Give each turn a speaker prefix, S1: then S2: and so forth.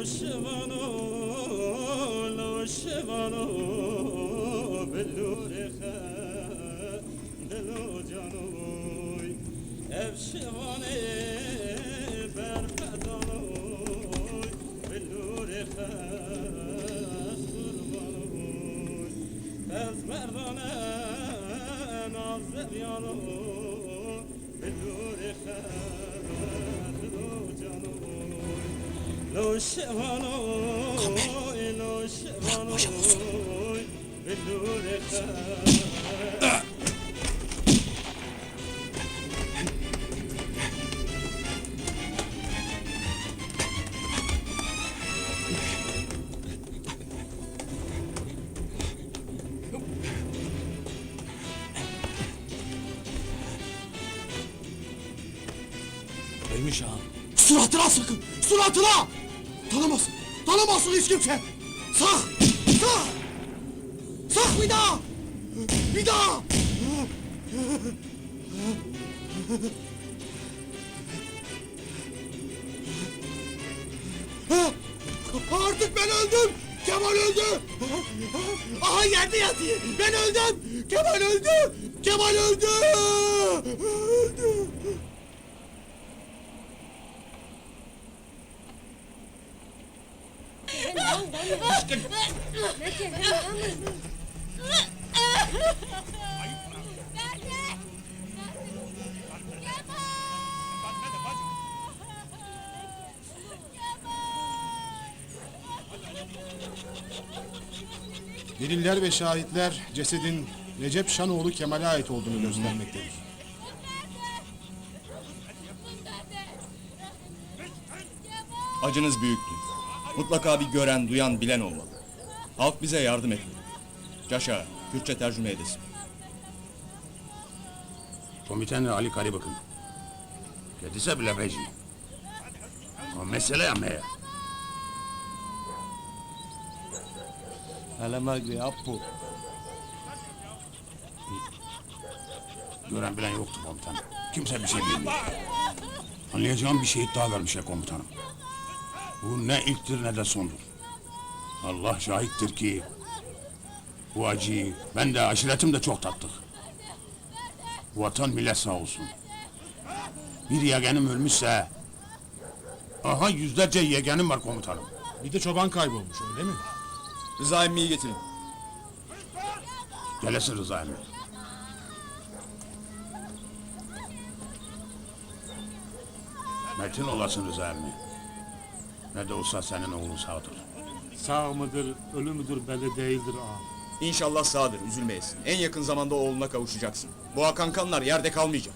S1: شوانو لو شوانو بلور خا دلو جانوی اف شوانه بر فدانوی بلور خا قربانوی از مردانه نازدیانو بلور خا دلو جانوی لو شوانو لو شوانو بلور خا
S2: Ölmüş ağam.
S3: Suratına sakın! Suratına! Tanımasın! Tanımasın hiç kimse! Sak! Sak! Sak bir daha! Bir daha! Artık ben öldüm! Kemal öldü! Aha yerde yatıyor! Ben öldüm! Kemal öldü! Kemal öldü! Öldü!
S4: Deliller ve şahitler cesedin Recep Şanoğlu Kemal'e ait olduğunu göstermektedir.
S2: Acınız büyüktü. Mutlaka bir gören, duyan, bilen olmalı. Halk bize yardım etmeli. Caşa, Kürtçe tercüme edesin.
S5: Komutan Ali Karabakın. Kedise bile reji. O mesele ama ya.
S2: Hele magri appu.
S5: Gören bilen yoktu komutanım. Kimse bir şey bilmiyor. Anlayacağım bir şehit daha vermiş ya komutanım. Bu ne ilktir ne de sondur. Allah şahittir ki bu acıyı ben de aşiretim de çok tattık. Vatan millet sağ olsun. Bir yeğenim ölmüşse aha yüzlerce yeğenim var komutanım.
S4: Bir de çoban kaybolmuş öyle mi?
S2: Rıza emmiyi getirin.
S5: Gelesin Rıza emmi. Metin olasın Rıza emmi. Ne de olsa senin oğlun sağdır.
S6: Sağ mıdır, ölü müdür belli değildir ağam.
S2: İnşallah sağdır, üzülmeyesin. En yakın zamanda oğluna kavuşacaksın. Bu Hakan Kanlar yerde kalmayacak.